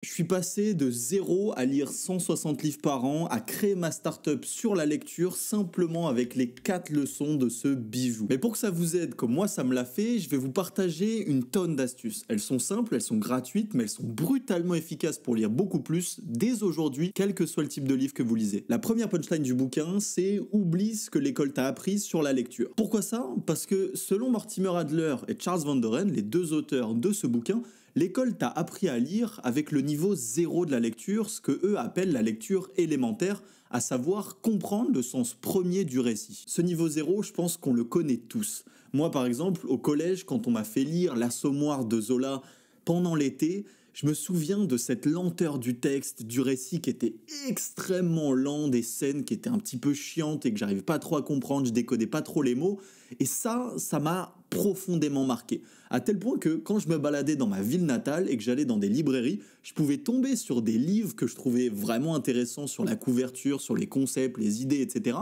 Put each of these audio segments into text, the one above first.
Je suis passé de zéro à lire 160 livres par an, à créer ma startup sur la lecture simplement avec les 4 leçons de ce bijou. Mais pour que ça vous aide comme moi ça me l'a fait, je vais vous partager une tonne d'astuces. Elles sont simples, elles sont gratuites, mais elles sont brutalement efficaces pour lire beaucoup plus dès aujourd'hui, quel que soit le type de livre que vous lisez. La première punchline du bouquin, c'est « Oublie ce que l'école t'a appris sur la lecture ». Pourquoi ça? Parce que selon Mortimer Adler et Charles Van Doren, les deux auteurs de ce bouquin, l'école t'a appris à lire avec le niveau 0 de la lecture, ce que eux appellent la lecture élémentaire, à savoir comprendre le sens premier du récit. Ce niveau 0, je pense qu'on le connaît tous. Moi par exemple, au collège, quand on m'a fait lire L'Assommoir de Zola pendant l'été, je me souviens de cette lenteur du texte, du récit qui était extrêmement lent, des scènes qui étaient un petit peu chiantes et que j'arrivais pas trop à comprendre, je décodais pas trop les mots, et ça m'a profondément marqué. À tel point que quand je me baladais dans ma ville natale et que j'allais dans des librairies, je pouvais tomber sur des livres que je trouvais vraiment intéressants sur la couverture, sur les concepts, les idées, etc.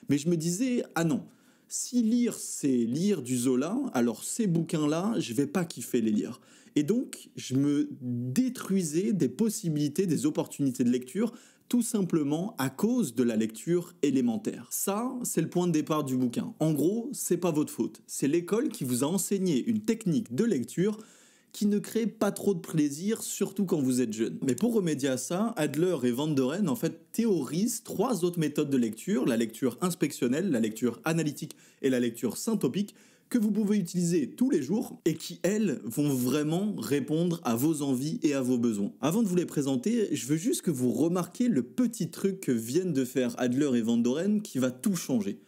Mais je me disais, ah non, si lire c'est lire du Zola, alors ces bouquins-là, je vais pas kiffer les lire. Et donc, je me détruisais des possibilités, des opportunités de lecture, tout simplement à cause de la lecture élémentaire. Ça, c'est le point de départ du bouquin. En gros, c'est pas votre faute. C'est l'école qui vous a enseigné une technique de lecture qui ne crée pas trop de plaisir, surtout quand vous êtes jeune. Mais pour remédier à ça, Adler et Van Doren en fait théorisent 3 autres méthodes de lecture, la lecture inspectionnelle, la lecture analytique et la lecture syntopique, que vous pouvez utiliser tous les jours et qui, elles, vont vraiment répondre à vos envies et à vos besoins. Avant de vous les présenter, je veux juste que vous remarquiez le petit truc que viennent de faire Adler et Van Doren qui va tout changer.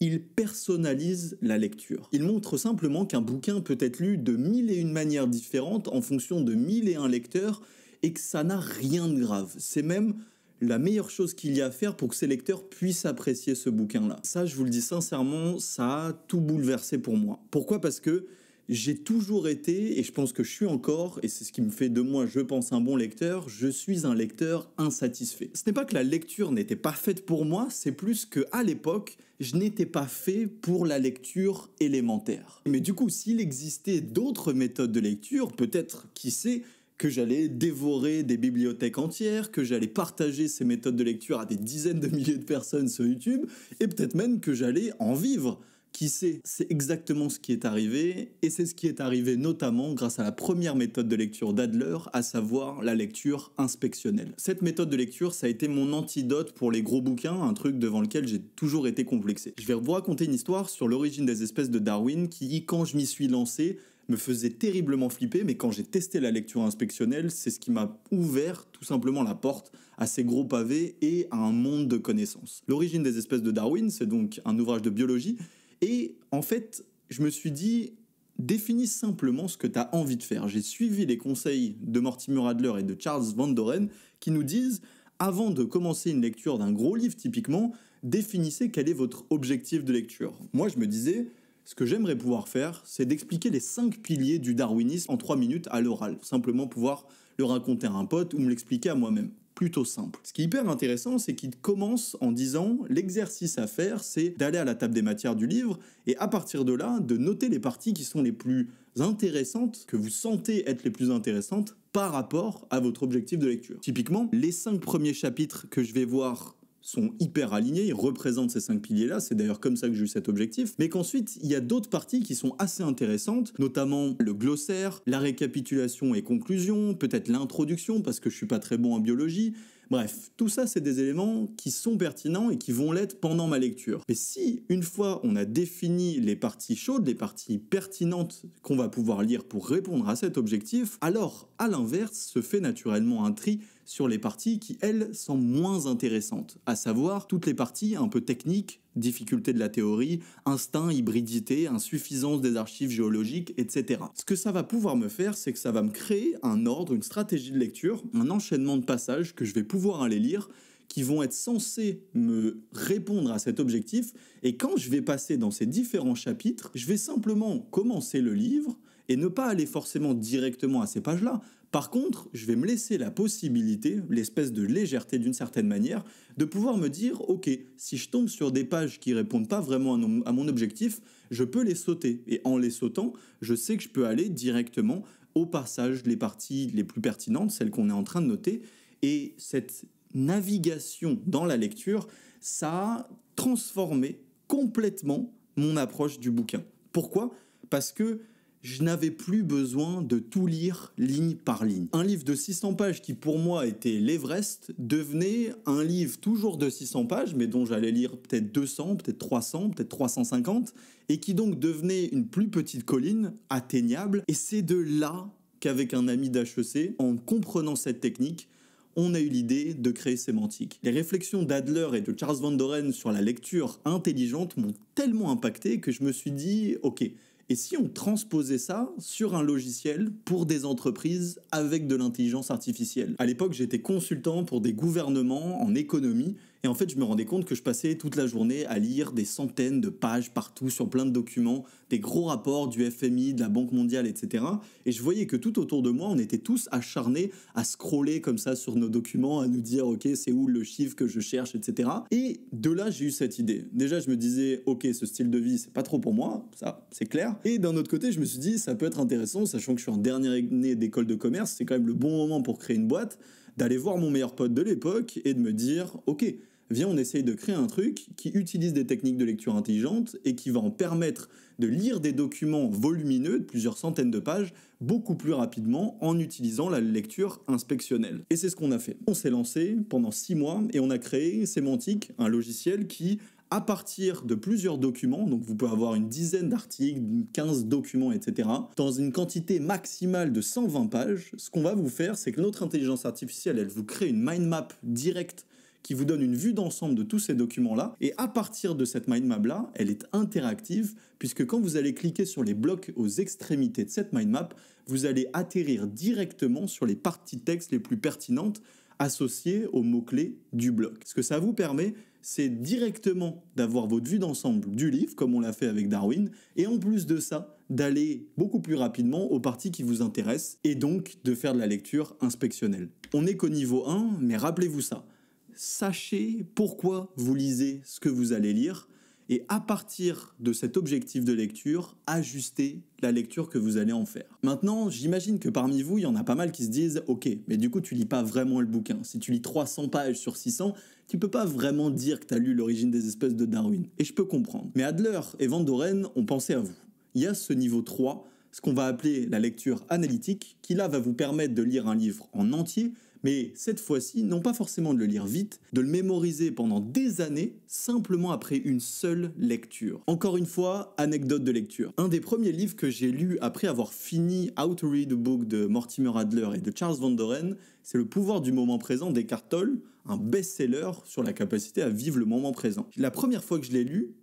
Il personnalise la lecture. Il montre simplement qu'un bouquin peut être lu de 1001 manières différentes en fonction de 1001 lecteurs et que ça n'a rien de grave. C'est même la meilleure chose qu'il y a à faire pour que ces lecteurs puissent apprécier ce bouquin-là. Ça, je vous le dis sincèrement, ça a tout bouleversé pour moi. Pourquoi? Parce que j'ai toujours été, et je pense que je suis encore, et c'est ce qui me fait de moi, je pense, un bon lecteur, je suis un lecteur insatisfait. Ce n'est pas que la lecture n'était pas faite pour moi, c'est plus que à l'époque, je n'étais pas fait pour la lecture élémentaire. Mais du coup, s'il existait d'autres méthodes de lecture, peut-être, qui sait, que j'allais dévorer des bibliothèques entières, que j'allais partager ces méthodes de lecture à des dizaines de milliers de personnes sur YouTube, et peut-être même que j'allais en vivre. Qui sait? C'est exactement ce qui est arrivé, et c'est ce qui est arrivé notamment grâce à la première méthode de lecture d'Adler, à savoir la lecture inspectionnelle. Cette méthode de lecture, ça a été mon antidote pour les gros bouquins, un truc devant lequel j'ai toujours été complexé. Je vais vous raconter une histoire sur l'origine des espèces de Darwin qui, quand je m'y suis lancé, me faisait terriblement flipper, mais quand j'ai testé la lecture inspectionnelle, c'est ce qui m'a ouvert tout simplement la porte à ces gros pavés et à un monde de connaissances. L'origine des espèces de Darwin, c'est donc un ouvrage de biologie, et en fait, je me suis dit, définis simplement ce que tu as envie de faire. J'ai suivi les conseils de Mortimer Adler et de Charles Van Doren qui nous disent, avant de commencer une lecture d'un gros livre typiquement, définissez quel est votre objectif de lecture. Moi, je me disais, ce que j'aimerais pouvoir faire, c'est d'expliquer les 5 piliers du darwinisme en 3 minutes à l'oral. Simplement pouvoir le raconter à un pote ou me l'expliquer à moi-même. Plutôt simple. Ce qui est hyper intéressant, c'est qu'il commence en disant l'exercice à faire, c'est d'aller à la table des matières du livre et à partir de là, de noter les parties qui sont les plus intéressantes, que vous sentez être les plus intéressantes par rapport à votre objectif de lecture. Typiquement, les 5 premiers chapitres que je vais voir sont hyper alignés, ils représentent ces 5 piliers-là, c'est d'ailleurs comme ça que j'ai eu cet objectif, mais qu'ensuite, il y a d'autres parties qui sont assez intéressantes, notamment le glossaire, la récapitulation et conclusion, peut-être l'introduction, parce que je suis pas très bon en biologie. Bref, tout ça, c'est des éléments qui sont pertinents et qui vont l'être pendant ma lecture. Mais si, une fois, on a défini les parties chaudes, les parties pertinentes qu'on va pouvoir lire pour répondre à cet objectif, alors, à l'inverse, se fait naturellement un tri sur les parties qui, elles, sont moins intéressantes, à savoir toutes les parties un peu techniques, difficulté de la théorie, instinct, hybridité, insuffisance des archives géologiques, etc. Ce que ça va pouvoir me faire, c'est que ça va me créer un ordre, une stratégie de lecture, un enchaînement de passages que je vais pouvoir aller lire, qui vont être censés me répondre à cet objectif, et quand je vais passer dans ces différents chapitres, je vais simplement commencer le livre, et ne pas aller forcément directement à ces pages-là. Par contre, je vais me laisser la possibilité, l'espèce de légèreté d'une certaine manière, de pouvoir me dire, ok, si je tombe sur des pages qui répondent pas vraiment à mon objectif, je peux les sauter. Et en les sautant, je sais que je peux aller directement au passage les parties les plus pertinentes, celles qu'on est en train de noter. Et cette navigation dans la lecture, ça a transformé complètement mon approche du bouquin. Pourquoi ? Parce que je n'avais plus besoin de tout lire ligne par ligne. Un livre de 600 pages qui pour moi était l'Everest devenait un livre toujours de 600 pages mais dont j'allais lire peut-être 200, peut-être 300, peut-être 350 et qui donc devenait une plus petite colline atteignable. Et c'est de là qu'avec un ami d'HEC, en comprenant cette technique, on a eu l'idée de créer Sémantique. Les réflexions d'Adler et de Charles Van Doren sur la lecture intelligente m'ont tellement impacté que je me suis dit, ok, et si on transposait ça sur un logiciel pour des entreprises avec de l'intelligence artificielle ? À l'époque, j'étais consultant pour des gouvernements en économie et en fait, je me rendais compte que je passais toute la journée à lire des centaines de pages partout sur plein de documents, des gros rapports du FMI, de la Banque mondiale, etc. Et je voyais que tout autour de moi, on était tous acharnés à scroller comme ça sur nos documents, à nous dire « Ok, c'est où le chiffre que je cherche, etc. » Et de là, j'ai eu cette idée. Déjà, je me disais « Ok, ce style de vie, c'est pas trop pour moi, ça, c'est clair. » Et d'un autre côté, je me suis dit « Ça peut être intéressant, sachant que je suis en dernière année d'école de commerce, c'est quand même le bon moment pour créer une boîte, d'aller voir mon meilleur pote de l'époque et de me dire « Ok, viens, on essaye de créer un truc qui utilise des techniques de lecture intelligente et qui va en permettre de lire des documents volumineux de plusieurs centaines de pages beaucoup plus rapidement en utilisant la lecture inspectionnelle. » Et c'est ce qu'on a fait. On s'est lancé pendant 6 mois et on a créé Sémantique, un logiciel qui, à partir de plusieurs documents, donc vous pouvez avoir une dizaine d'articles, 15 documents, etc., dans une quantité maximale de 120 pages, ce qu'on va vous faire, c'est que notre intelligence artificielle, elle vous crée une mind map directe qui vous donne une vue d'ensemble de tous ces documents-là. Et à partir de cette mind map-là, elle est interactive, puisque quand vous allez cliquer sur les blocs aux extrémités de cette mind map, vous allez atterrir directement sur les parties de texte les plus pertinentes associées aux mots-clés du bloc. Ce que ça vous permet, c'est directement d'avoir votre vue d'ensemble du livre, comme on l'a fait avec Darwin, et en plus de ça, d'aller beaucoup plus rapidement aux parties qui vous intéressent, et donc de faire de la lecture inspectionnelle. On n'est qu'au niveau 1, mais rappelez-vous ça. Sachez pourquoi vous lisez ce que vous allez lire et à partir de cet objectif de lecture, ajustez la lecture que vous allez en faire. Maintenant, j'imagine que parmi vous, il y en a pas mal qui se disent « Ok, mais du coup, tu lis pas vraiment le bouquin. Si tu lis 300 pages sur 600, tu peux pas vraiment dire que tu as lu l'origine des espèces de Darwin. » Et je peux comprendre. Mais Adler et Van Doren ont pensé à vous. Il y a ce niveau 3, ce qu'on va appeler la lecture analytique, qui là va vous permettre de lire un livre en entier, mais cette fois-ci, non pas forcément de le lire vite, de le mémoriser pendant des années, simplement après une seule lecture. Encore une fois, anecdote de lecture. Un des premiers livres que j'ai lu après avoir fini How to Read a Book de Mortimer Adler et de Charles Van Doren, c'est Le pouvoir du moment présent d'Eckhart Tolle, un best-seller sur la capacité à vivre le moment présent. La première fois que je l'ai lu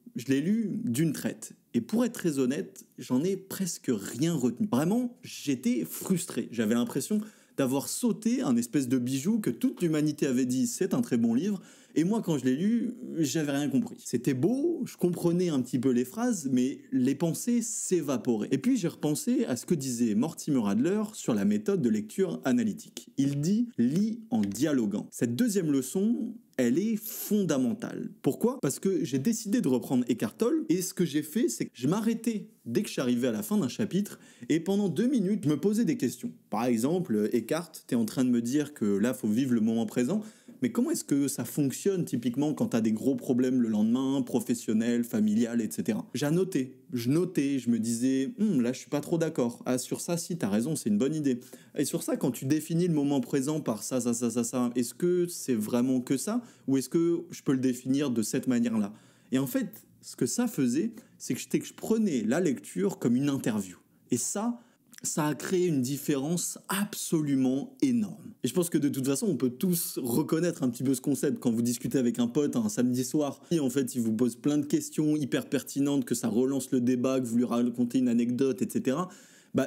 d'une traite. Et pour être très honnête, j'en ai presque rien retenu. Vraiment, j'étais frustré. J'avais l'impression d'avoir sauté un espèce de bijou que toute l'humanité avait dit c'est un très bon livre, et moi quand je l'ai lu, j'avais rien compris. C'était beau, je comprenais un petit peu les phrases, mais les pensées s'évaporaient. Et puis j'ai repensé à ce que disait Mortimer Adler sur la méthode de lecture analytique. Il dit « lis en dialoguant ». Cette deuxième leçon, elle est fondamentale. Pourquoi ? Parce que j'ai décidé de reprendre Eckhart Tolle, et ce que j'ai fait, c'est que je m'arrêtais dès que je suis arrivé à la fin d'un chapitre, et pendant 2 minutes, je me posais des questions. Par exemple, Eckhart, t'es en train de me dire que là, faut vivre le moment présent, mais comment est-ce que ça fonctionne typiquement quand t'as des gros problèmes le lendemain, professionnel, familial, etc. Je notais, je me disais, là je suis pas trop d'accord. Ah, sur ça, si, t'as raison, c'est une bonne idée. Et sur ça, quand tu définis le moment présent par ça, est-ce que c'est vraiment que ça, ou est-ce que je peux le définir de cette manière-là ? Et en fait, ce que ça faisait, c'est que je prenais la lecture comme une interview. Et ça a créé une différence absolument énorme. Et je pense que de toute façon, on peut tous reconnaître un petit peu ce concept quand vous discutez avec un pote un samedi soir. Et en fait, il vous pose plein de questions hyper pertinentes, que ça relance le débat, que vous lui racontez une anecdote, etc.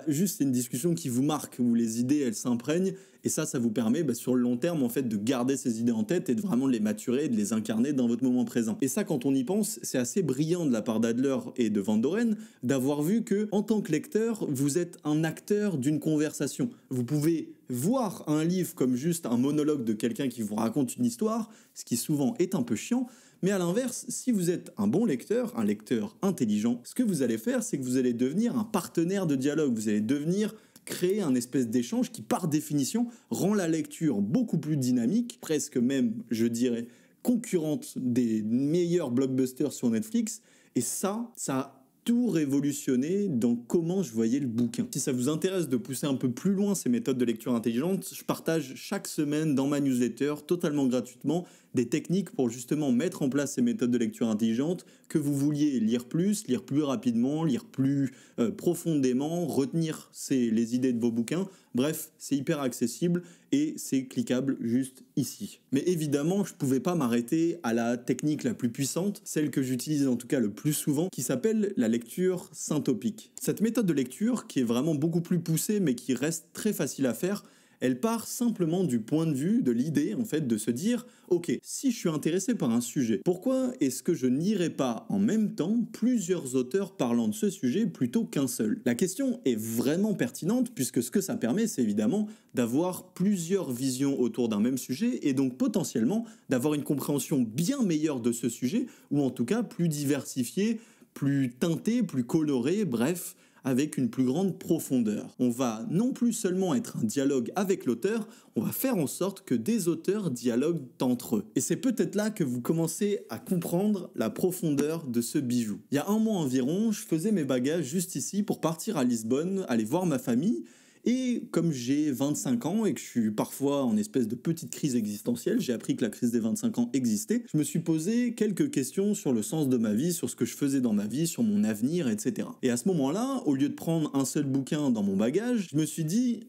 Juste c'est une discussion qui vous marque, où les idées elles s'imprègnent, et ça vous permet sur le long terme en fait de garder ces idées en tête et de vraiment les maturer, de les incarner dans votre moment présent. Et ça, quand on y pense, c'est assez brillant de la part d'Adler et de Van Doren d'avoir vu que en tant que lecteur, vous êtes un acteur d'une conversation. Vous pouvez voir un livre comme juste un monologue de quelqu'un qui vous raconte une histoire, ce qui souvent est un peu chiant. Mais à l'inverse, si vous êtes un bon lecteur, un lecteur intelligent, ce que vous allez faire, c'est que vous allez devenir un partenaire de dialogue. Vous allez devenir créer un espèce d'échange qui, par définition, rend la lecture beaucoup plus dynamique, presque même, je dirais, concurrente des meilleurs blockbusters sur Netflix. Et ça a tout révolutionné dans comment je voyais le bouquin. Si ça vous intéresse de pousser un peu plus loin ces méthodes de lecture intelligente, je partage chaque semaine dans ma newsletter, totalement gratuitement, des techniques pour justement mettre en place ces méthodes de lecture intelligente, que vous vouliez lire plus rapidement, lire plus profondément, retenir les idées de vos bouquins. Bref, c'est hyper accessible et c'est cliquable juste ici. Mais évidemment, je ne pouvais pas m'arrêter à la technique la plus puissante, celle que j'utilise en tout cas le plus souvent, qui s'appelle la lecture syntopique. Cette méthode de lecture, qui est vraiment beaucoup plus poussée mais qui reste très facile à faire, elle part simplement du point de vue, de l'idée en fait, de se dire « Ok, si je suis intéressé par un sujet, pourquoi est-ce que je n'irai pas en même temps plusieurs auteurs parlant de ce sujet plutôt qu'un seul ?» La question est vraiment pertinente puisque ce que ça permet, c'est évidemment d'avoir plusieurs visions autour d'un même sujet et donc potentiellement d'avoir une compréhension bien meilleure de ce sujet ou en tout cas plus diversifiée, plus teintée, plus colorée, bref, avec une plus grande profondeur. On va non plus seulement être un dialogue avec l'auteur, on va faire en sorte que des auteurs dialoguent entre eux. Et c'est peut-être là que vous commencez à comprendre la profondeur de ce bijou. Il y a un mois environ, je faisais mes bagages juste ici pour partir à Lisbonne, aller voir ma famille. Et comme j'ai 25 ans et que je suis parfois en espèce de petite crise existentielle, j'ai appris que la crise des 25 ans existait, je me suis posé quelques questions sur le sens de ma vie, sur ce que je faisais dans ma vie, sur mon avenir, etc. Et à ce moment-là, au lieu de prendre un seul bouquin dans mon bagage, je me suis dit...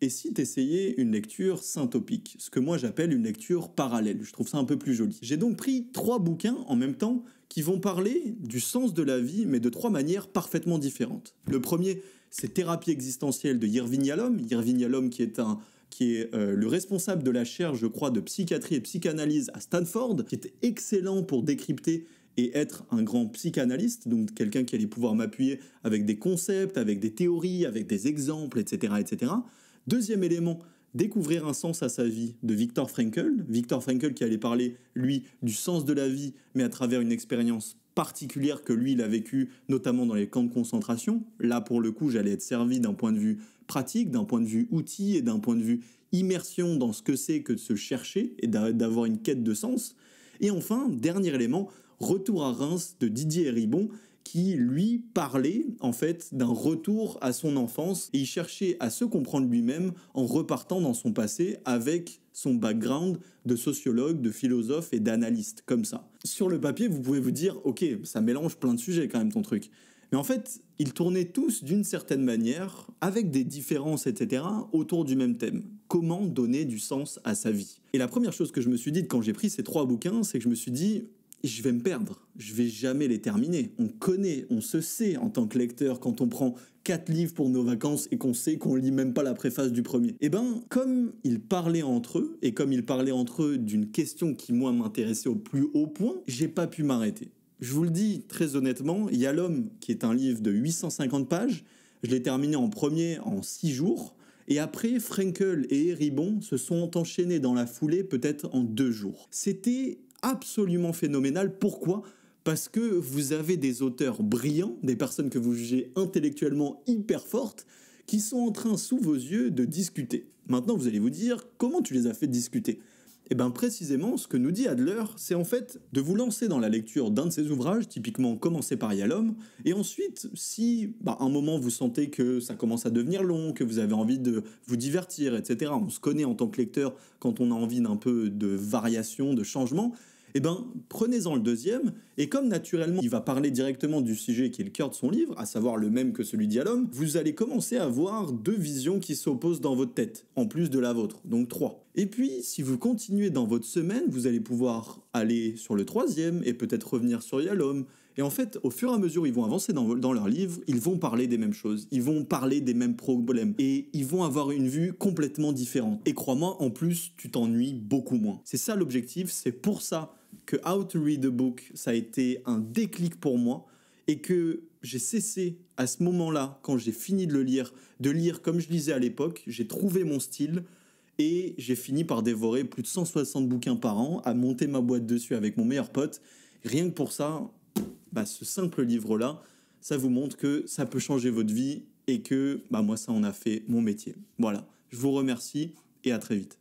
Et si t'essayais une lecture syntopique, ce que moi j'appelle une lecture parallèle, je trouve ça un peu plus joli. J'ai donc pris 3 bouquins en même temps qui vont parler du sens de la vie, mais de 3 manières parfaitement différentes. Le premier, c'est Thérapie existentielle de Irvin Yalom. Irvin Yalom qui est le responsable de la chaire, je crois, de psychiatrie et psychanalyse à Stanford, qui est excellent pour décrypter et être un grand psychanalyste, donc quelqu'un qui allait pouvoir m'appuyer avec des concepts, avec des théories, avec des exemples, etc., etc. Deuxième élément, Découvrir un sens à sa vie de Viktor Frankl. Viktor Frankl qui allait parler, lui, du sens de la vie, mais à travers une expérience particulière que lui, il a vécue, notamment dans les camps de concentration. Là, pour le coup, j'allais être servi d'un point de vue pratique, d'un point de vue outil et d'un point de vue immersion dans ce que c'est que de se chercher et d'avoir une quête de sens. Et enfin, dernier élément, Retour à Reims de Didier Ribon, qui, lui, parlait en fait d'un retour à son enfance et il cherchait à se comprendre lui-même en repartant dans son passé avec son background de sociologue, de philosophe et d'analyste, comme ça. Sur le papier, vous pouvez vous dire « Ok, ça mélange plein de sujets quand même ton truc ». Mais en fait, ils tournaient tous d'une certaine manière, avec des différences, etc., autour du même thème. Comment donner du sens à sa vie ? Et la première chose que je me suis dit quand j'ai pris ces 3 bouquins, c'est que je me suis dit... je vais me perdre, je vais jamais les terminer. On connaît, on se sait en tant que lecteur quand on prend 4 livres pour nos vacances et qu'on sait qu'on lit même pas la préface du premier. Et ben, comme ils parlaient entre eux, et comme ils parlaient entre eux d'une question qui moi m'intéressait au plus haut point, j'ai pas pu m'arrêter. Je vous le dis très honnêtement, Yalom, qui est un livre de 850 pages, je l'ai terminé en premier en 6 jours, et après, Frankl et Ribon se sont enchaînés dans la foulée peut-être en 2 jours. C'était absolument phénoménal. Pourquoi ? Parce que vous avez des auteurs brillants, des personnes que vous jugez intellectuellement hyper fortes, qui sont en train, sous vos yeux, de discuter. Maintenant, vous allez vous dire, comment tu les as fait discuter ? Eh bien, précisément, ce que nous dit Adler, c'est en fait de vous lancer dans la lecture d'un de ses ouvrages, typiquement commencer par Yalom, et ensuite, si à un moment vous sentez que ça commence à devenir long, que vous avez envie de vous divertir, etc., on se connaît en tant que lecteur quand on a envie d'un peu de variation, de changement, eh bien, prenez-en le deuxième, et comme naturellement, il va parler directement du sujet qui est le cœur de son livre, à savoir le même que celui d'Yalom, vous allez commencer à avoir 2 visions qui s'opposent dans votre tête, en plus de la vôtre, donc 3. Et puis, si vous continuez dans votre semaine, vous allez pouvoir aller sur le 3e, et peut-être revenir sur Yalom. Et en fait, au fur et à mesure où ils vont avancer dans leur livre, ils vont parler des mêmes choses, ils vont parler des mêmes problèmes, et ils vont avoir une vue complètement différente. Et crois-moi, en plus, tu t'ennuies beaucoup moins. C'est ça l'objectif, c'est pour ça que How to Read a Book, ça a été un déclic pour moi, et que j'ai cessé à ce moment-là, quand j'ai fini de lire comme je lisais à l'époque, j'ai trouvé mon style, et j'ai fini par dévorer plus de 160 bouquins par an, à monter ma boîte dessus avec mon meilleur pote. Rien que pour ça, ce simple livre-là, ça vous montre que ça peut changer votre vie et que moi ça en a fait mon métier. Voilà, je vous remercie et à très vite.